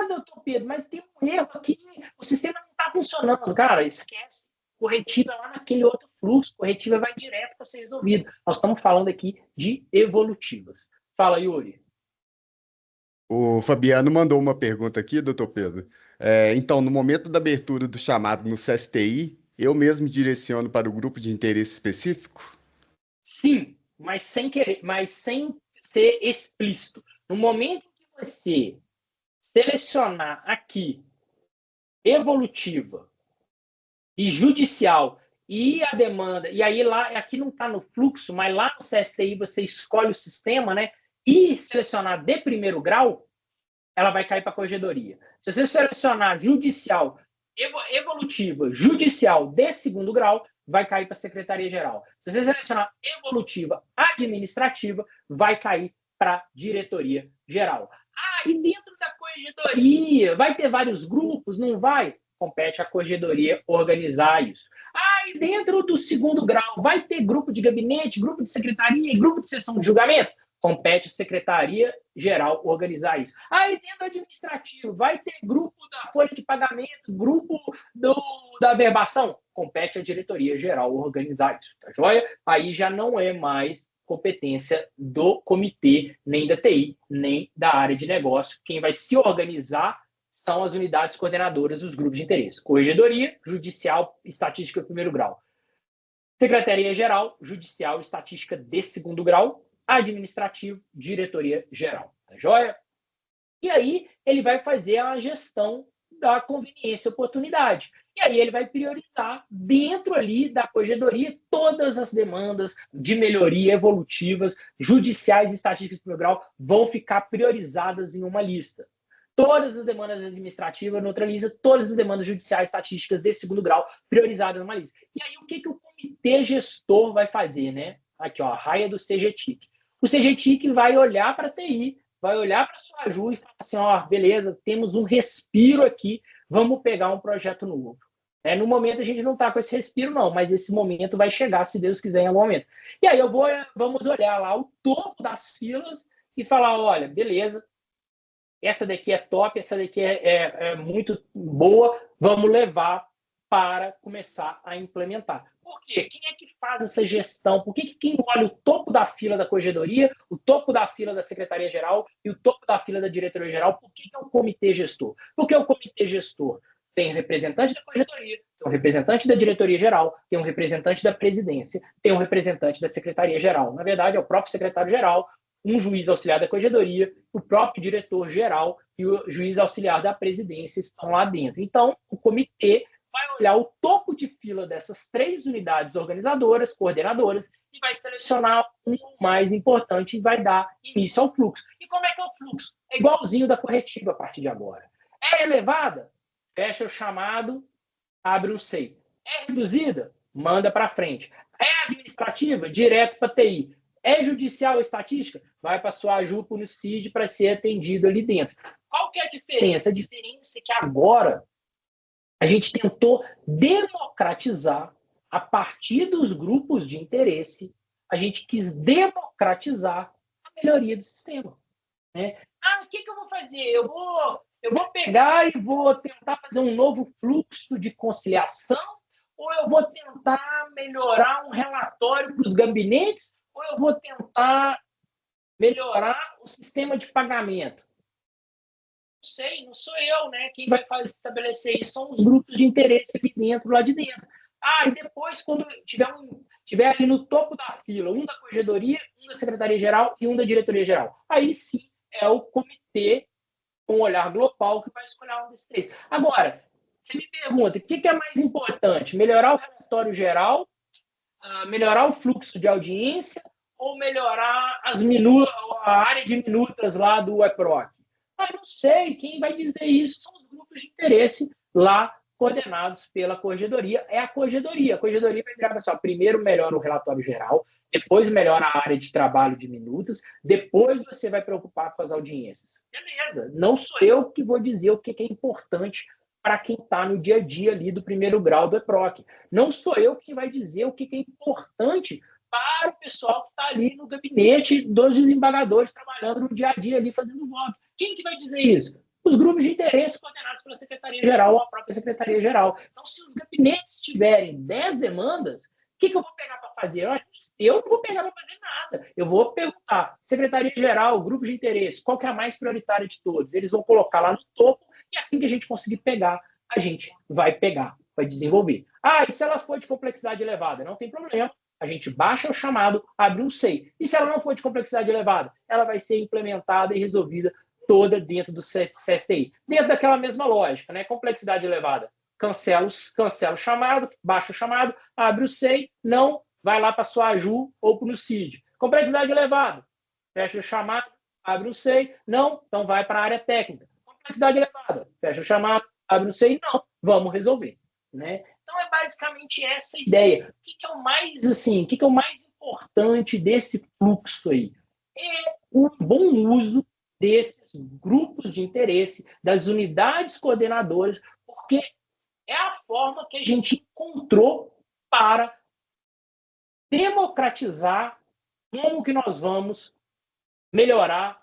Doutor Pedro, mas tem um erro aqui, o sistema não está funcionando. Cara, esquece. Corretiva lá naquele outro fluxo, corretiva vai direto para ser resolvido. Nós estamos falando aqui de evolutivas. Fala, Yuri. O Fabiano mandou uma pergunta aqui, doutor Pedro. Então, no momento da abertura do chamado no CSTI, eu mesmo direciono para o grupo de interesse específico? Sim, mas sem querer, mas sem ser explícito. No momento que você selecionar aqui evolutiva e judicial e a demanda, e aí lá, aqui não está no fluxo, mas lá no CSTI você escolhe o sistema, né? E selecionar de primeiro grau, ela vai cair para a corregedoria. Se você selecionar judicial, evolutiva, judicial de segundo grau, vai cair para a Secretaria-Geral. Se você selecionar evolutiva administrativa, vai cair para a Diretoria-Geral. E dentro da corregedoria, vai ter vários grupos? Não vai? Compete à corregedoria organizar isso. E dentro do segundo grau, vai ter grupo de gabinete, grupo de secretaria e grupo de sessão de julgamento? Compete à Secretaria-Geral organizar isso. E dentro do administrativo, vai ter grupo da folha de pagamento, grupo da verbação? Compete à Diretoria-Geral organizar isso, tá joia? Aí já não é mais competência do comitê, nem da TI, nem da área de negócio. Quem vai se organizar são as unidades coordenadoras dos grupos de interesse. Corregedoria, Judicial, Estatística de primeiro grau. Secretaria-Geral, Judicial, Estatística de segundo grau. Administrativo, Diretoria-Geral. Tá joia? E aí ele vai fazer a gestão da conveniência e oportunidade. E aí ele vai priorizar dentro ali da corregedoria todas as demandas de melhoria evolutivas, judiciais e estatísticas de primeiro grau vão ficar priorizadas em uma lista. Todas as demandas administrativas neutraliza, todas as demandas judiciais estatísticas de segundo grau priorizadas numa lista. E aí o que o comitê gestor vai fazer, né? Aqui, ó, a raia do CGTIC. O CGTIC vai olhar para a TI, vai olhar para a sua Ju e falar assim, beleza, temos um respiro aqui, vamos pegar um projeto novo. No momento a gente não está com esse respiro, não, mas esse momento vai chegar, se Deus quiser, em algum momento. E aí vamos olhar lá o topo das filas e falar, olha, beleza, essa daqui é top, essa daqui é muito boa, vamos levar para começar a implementar. Por quê? Quem é que faz essa gestão? Por que quem olha o topo da fila da corregedoria, o topo da fila da Secretaria-Geral e o topo da fila da Diretoria-Geral, por que é o comitê gestor? Porque o comitê gestor tem um representante da corregedoria, tem um representante da Diretoria-Geral, tem um representante da presidência, tem um representante da Secretaria-Geral. Na verdade, é o próprio secretário-geral, um juiz auxiliar da corregedoria, o próprio diretor-geral e o juiz auxiliar da presidência estão lá dentro. Então, o comitê vai olhar o topo de fila dessas 3 unidades organizadoras, coordenadoras, e vai selecionar um mais importante e vai dar início ao fluxo. E como é que é o fluxo? É igualzinho da corretiva a partir de agora. É elevada? Fecha o chamado, abre o SEI. É reduzida? Manda para frente. É administrativa? Direto para TI. É judicial estatística? Vai para a sua AJUPO no CID para ser atendido ali dentro. Qual que é a diferença? A diferença é que agora a gente tentou democratizar, a partir dos grupos de interesse, a gente quis democratizar a melhoria do sistema. Né? O que eu vou fazer? Eu vou pegar e vou tentar fazer um novo fluxo de conciliação, ou eu vou tentar melhorar um relatório para os gabinetes, ou eu vou tentar melhorar o sistema de pagamento. Não sei, não sou eu, né? Quem vai estabelecer isso são os grupos de interesse aqui dentro, lá de dentro. E depois, quando tiver ali no topo da fila, um da corregedoria, um da secretaria-geral e um da diretoria-geral, aí sim é o comitê com um olhar global que vai escolher um desses três. Agora, você me pergunta, o que é mais importante? Melhorar o relatório geral, melhorar o fluxo de audiência ou melhorar a área de minutas lá do EPROC? Não sei, quem vai dizer isso são os grupos de interesse lá coordenados pela corregedoria. É a corregedoria. A corregedoria vai virar assim, primeiro melhora o relatório geral, depois melhora a área de trabalho de minutas, depois você vai preocupar com as audiências. Beleza, não sou eu que vou dizer o que é importante para quem está no dia a dia ali do primeiro grau do EPROC. Não sou eu quem vai dizer o que é importante para o pessoal que está ali no gabinete dos desembargadores, trabalhando no dia a dia ali, fazendo voto. Quem que vai dizer isso? Os grupos de interesse coordenados pela Secretaria-Geral ou a própria Secretaria-Geral. Então, se os gabinetes tiverem 10 demandas, o que eu vou pegar para fazer? Eu não vou pegar para fazer nada. Eu vou perguntar, Secretaria-Geral, grupo de interesse, qual que é a mais prioritária de todos? Eles vão colocar lá no topo e assim que a gente conseguir pegar, a gente vai pegar, vai desenvolver. E se ela for de complexidade elevada? Não tem problema. A gente baixa o chamado, abre um SEI. E se ela não for de complexidade elevada? Ela vai ser implementada e resolvida toda dentro do CSTI. Dentro daquela mesma lógica, né? Complexidade elevada. Cancela o chamado, baixa o chamado, abre o SEI, não vai lá para a sua AJU ou para o CID. Complexidade elevada. Fecha o chamado, abre o SEI, não, então vai para a área técnica. Complexidade elevada. Fecha o chamado, abre o SEI, não, vamos resolver. Né? Então é basicamente essa ideia. O que é o mais assim, o que é o mais importante desse fluxo aí? É o bom uso desses grupos de interesse, das unidades coordenadoras, porque é a forma que a gente encontrou para democratizar como que nós vamos melhorar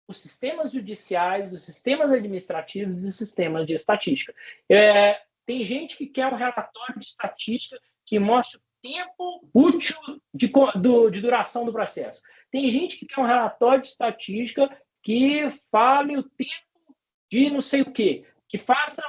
os sistemas judiciais, os sistemas administrativos e os sistemas de estatística. Tem gente que quer um relatório de estatística que mostre o tempo útil de duração do processo. Tem gente que quer um relatório de estatística que fale o tempo de não sei o quê, que faça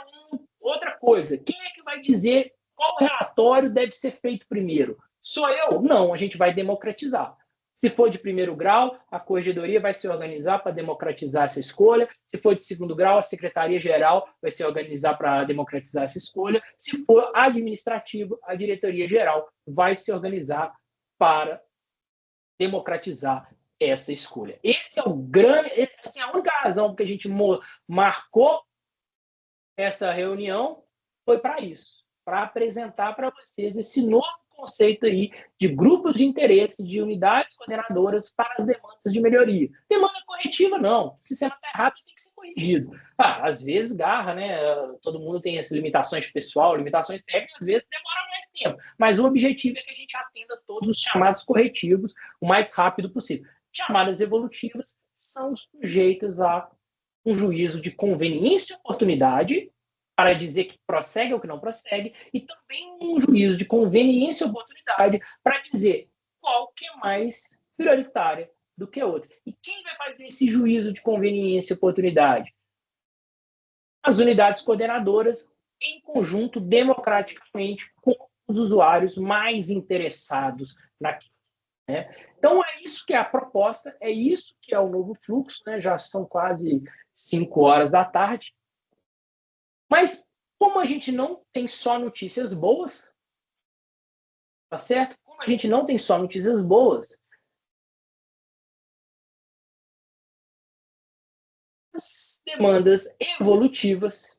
outra coisa. Quem é que vai dizer qual relatório deve ser feito primeiro? Sou eu? Não, a gente vai democratizar. Se for de primeiro grau, a corregedoria vai se organizar para democratizar essa escolha. Se for de segundo grau, a secretaria-geral vai se organizar para democratizar essa escolha. Se for administrativo, a diretoria-geral vai se organizar para democratizar essa escolha. Esse é o grande, assim, a única razão que a gente marcou essa reunião foi para isso, para apresentar para vocês esse novo conceito aí de grupos de interesse, de unidades coordenadoras para as demandas de melhoria. Demanda corretiva, não. O sistema está errado, tem que ser corrigido. Às vezes garra, né? Todo mundo tem as limitações pessoal, limitações técnicas, às vezes demora mais tempo. Mas o objetivo é que a gente atenda todos os chamados corretivos o mais rápido possível. Chamadas evolutivas são sujeitas a um juízo de conveniência e oportunidade para dizer que prossegue ou que não prossegue, e também um juízo de conveniência e oportunidade para dizer qual que é mais prioritária do que a outra. E quem vai fazer esse juízo de conveniência e oportunidade? As unidades coordenadoras, em conjunto, democraticamente, com os usuários mais interessados naquilo. Né? Então, é isso que é a proposta, é isso que é o novo fluxo, né? Já são quase 5 horas da tarde. Mas, como a gente não tem só notícias boas, tá certo? Como a gente não tem só notícias boas, as demandas evolutivas,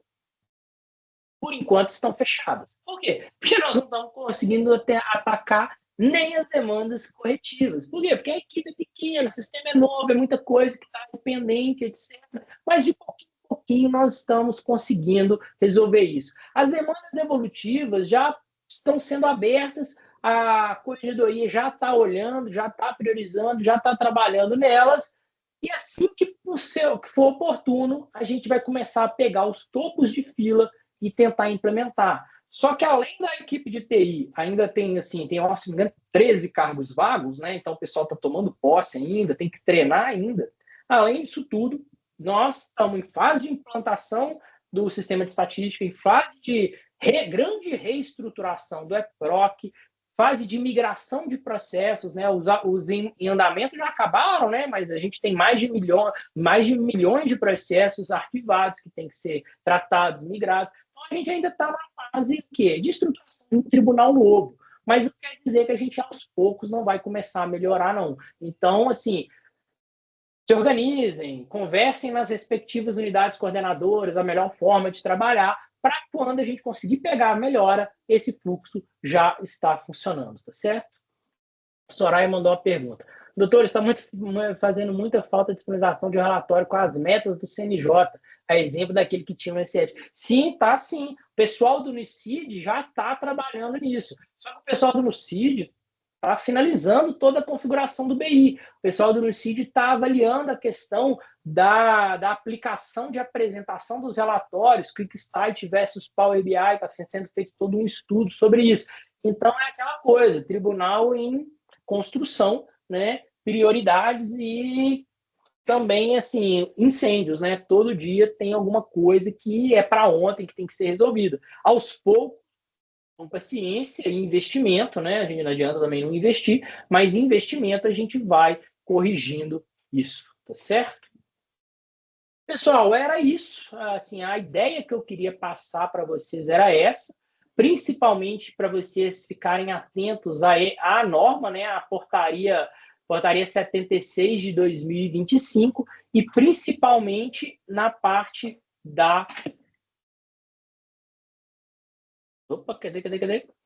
por enquanto, estão fechadas. Por quê? Porque nós não estamos conseguindo até atacar nem as demandas corretivas. Por quê? Porque a equipe é pequena, o sistema é novo, é muita coisa que está dependente, etc. Mas, de pouquinho, nós estamos conseguindo resolver isso. As demandas evolutivas já estão sendo abertas, a corregedoria já está olhando, já está priorizando, já está trabalhando nelas, e assim que for oportuno, a gente vai começar a pegar os topos de fila e tentar implementar. Só que além da equipe de TI, ainda tem, assim, se não me engano, 13 cargos vagos, né? Então o pessoal está tomando posse ainda, tem que treinar ainda. Além disso tudo, nós estamos em fase de implantação do sistema de estatística, em fase de grande reestruturação do EPROC, fase de migração de processos, né? Os em andamento já acabaram, né? Mas a gente tem mais de milhões de processos arquivados que têm que ser tratados, migrados. Então a gente ainda está na fase de estruturação de um tribunal novo. Mas não quer dizer que a gente aos poucos não vai começar a melhorar, não. Então, assim, se organizem, conversem nas respectivas unidades coordenadoras, a melhor forma de trabalhar, para quando a gente conseguir pegar a melhora, esse fluxo já está funcionando, tá certo? A Soraya mandou uma pergunta. Doutor, está fazendo muita falta de disponibilização de relatório com as metas do CNJ, a exemplo daquele que tinha o S7. Sim, tá sim. O pessoal do NUCID já está trabalhando nisso. Só que o pessoal do NUCID está finalizando toda a configuração do BI. O pessoal do NUCID está avaliando a questão da aplicação de apresentação dos relatórios, QuickSight versus Power BI, está sendo feito todo um estudo sobre isso. Então, é aquela coisa, tribunal em construção, né, prioridades e também, assim, incêndios, né? Todo dia tem alguma coisa que é para ontem, que tem que ser resolvida. Aos poucos, com paciência e investimento, né? A gente não adianta também não investir, mas investimento a gente vai corrigindo isso, tá certo? Pessoal, era isso. Assim, a ideia que eu queria passar para vocês era essa, principalmente para vocês ficarem atentos à norma, né? A portaria 76 de 2025 e principalmente na parte da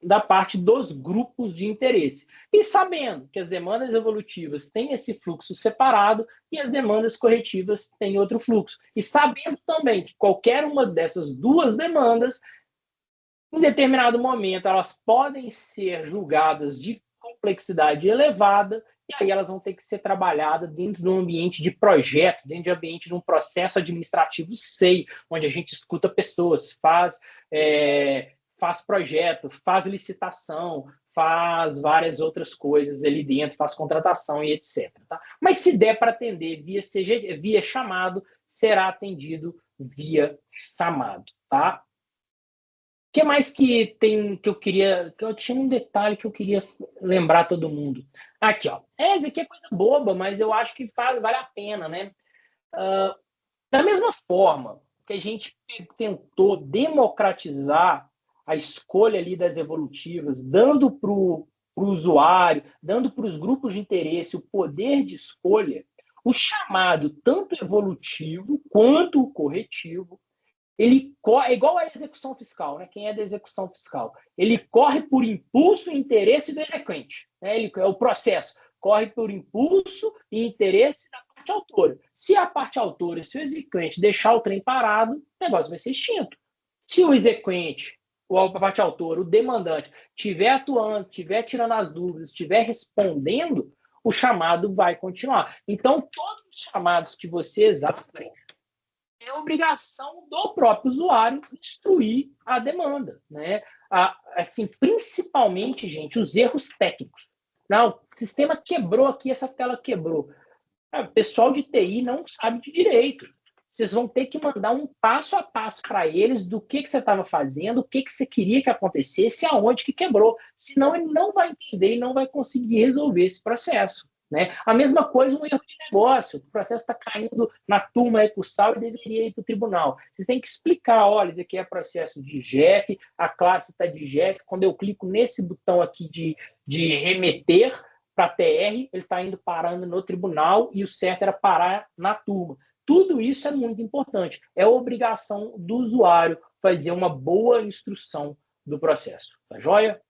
da parte dos grupos de interesse. E sabendo que as demandas evolutivas têm esse fluxo separado e as demandas corretivas têm outro fluxo. E sabendo também que qualquer uma dessas duas demandas, em determinado momento, elas podem ser julgadas de complexidade elevada e aí elas vão ter que ser trabalhadas dentro de um ambiente de projeto, dentro de um ambiente de um processo administrativo SEI, onde a gente escuta pessoas, faz projeto, faz licitação, faz várias outras coisas ali dentro, faz contratação e etc. Tá? Mas se der para atender via chamado, será atendido via chamado, tá? O que mais que tem que eu queria. Que eu tinha um detalhe que eu queria lembrar todo mundo. Aqui, ó. Isso aqui é coisa boba, mas eu acho que vale a pena, né? Da mesma forma que a gente tentou democratizar a escolha ali das evolutivas, dando para o usuário, dando para os grupos de interesse o poder de escolha, o chamado tanto evolutivo quanto o corretivo, ele é igual à execução fiscal, né? Quem é da execução fiscal? Ele corre por impulso e interesse do exequente. Né? É o processo. Corre por impulso e interesse da parte autora. Se a parte autora, se o exequente deixar o trem parado, o negócio vai ser extinto. Se o exequente, ou a parte autora, o demandante, estiver atuando, estiver tirando as dúvidas, estiver respondendo, o chamado vai continuar. Então, todos os chamados que vocês abrem, é obrigação do próprio usuário instruir a demanda, né? Assim, principalmente, gente, os erros técnicos. Não, o sistema quebrou aqui, essa tela quebrou. O pessoal de TI não sabe de direito. Vocês vão ter que mandar um passo a passo para eles do que você estava fazendo, o que você queria que acontecesse e aonde que quebrou. Senão ele não vai entender e não vai conseguir resolver esse processo. Né? A mesma coisa, um erro de negócio. O processo está caindo na turma recursal e deveria ir para o tribunal. Vocês têm que explicar, olha, isso aqui é processo de JEF, a classe está de JEF. Quando eu clico nesse botão aqui de remeter para TR, ele está indo parando no tribunal e o certo era parar na turma. Tudo isso é muito importante. É obrigação do usuário fazer uma boa instrução do processo. Tá joia?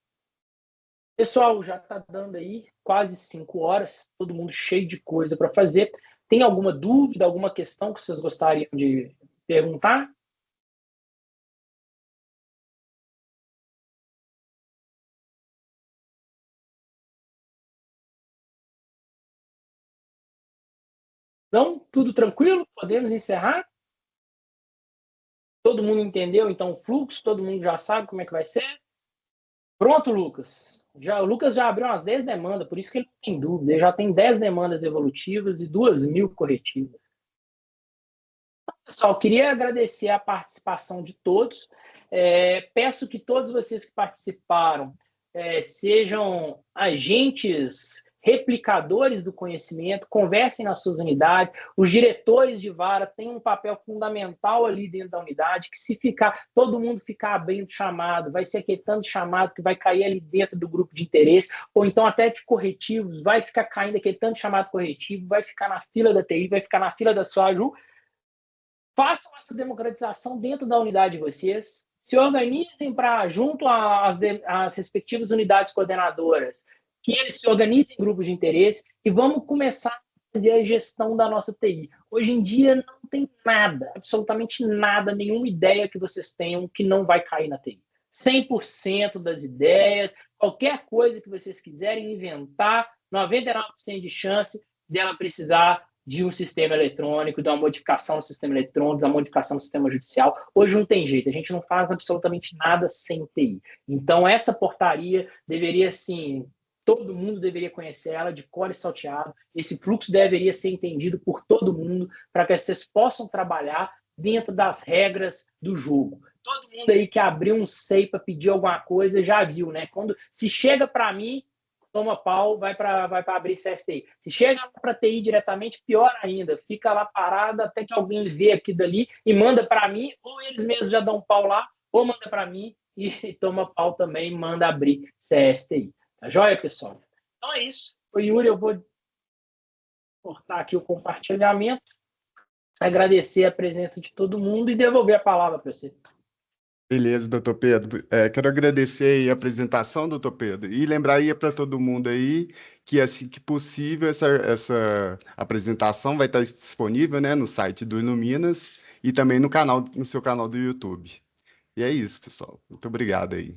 Pessoal, já está dando aí quase 5 horas, todo mundo cheio de coisa para fazer. Tem alguma dúvida, alguma questão que vocês gostariam de perguntar? Não? Tudo tranquilo? Podemos encerrar? Todo mundo entendeu, então, o fluxo, todo mundo já sabe como é que vai ser? Pronto, Lucas. O Lucas já abriu umas 10 demandas, por isso que ele não tem dúvida. Ele já tem 10 demandas evolutivas e 2.000 corretivas. Pessoal, queria agradecer a participação de todos. Peço que todos vocês que participaram sejam agentes replicadores do conhecimento, conversem nas suas unidades. Os diretores de vara têm um papel fundamental ali dentro da unidade, que se ficar, todo mundo ficar abrindo chamado, vai ser aquele tanto chamado que vai cair ali dentro do grupo de interesse, ou então até de corretivos, vai ficar caindo aquele tanto chamado corretivo, vai ficar na fila da TI, vai ficar na fila da SOAJU. Façam essa democratização dentro da unidade de vocês, se organizem para, junto às respectivas unidades coordenadoras, que eles se organizem em grupos de interesse e vamos começar a fazer a gestão da nossa TI. Hoje em dia não tem nada, absolutamente nada, nenhuma ideia que vocês tenham que não vai cair na TI. 100% das ideias, qualquer coisa que vocês quiserem inventar, 99% de chance dela precisar de um sistema eletrônico, de uma modificação do sistema eletrônico, da modificação do sistema judicial. Hoje não tem jeito, a gente não faz absolutamente nada sem TI. Então, essa portaria deveria, sim, todo mundo deveria conhecer ela de cor e salteado. Esse fluxo deveria ser entendido por todo mundo para que vocês possam trabalhar dentro das regras do jogo. Todo mundo aí que abriu um SEI para pedir alguma coisa já viu, né? Quando se chega para mim, toma pau, vai para abrir CSTI. Se chega para TI diretamente, pior ainda, fica lá parada até que alguém vê aqui dali e manda para mim, ou eles mesmos já dão pau lá, ou manda para mim e toma pau também e manda abrir CSTI. Tá joia, pessoal? Então é isso. O Yuri, eu vou cortar aqui o compartilhamento, agradecer a presença de todo mundo e devolver a palavra para você. Beleza, doutor Pedro. Quero agradecer aí a apresentação, doutor Pedro, e lembrar aí para todo mundo aí que, assim que possível, essa apresentação vai estar disponível, né, no site do Iluminas e também no seu canal do YouTube. E é isso, pessoal. Muito obrigado aí.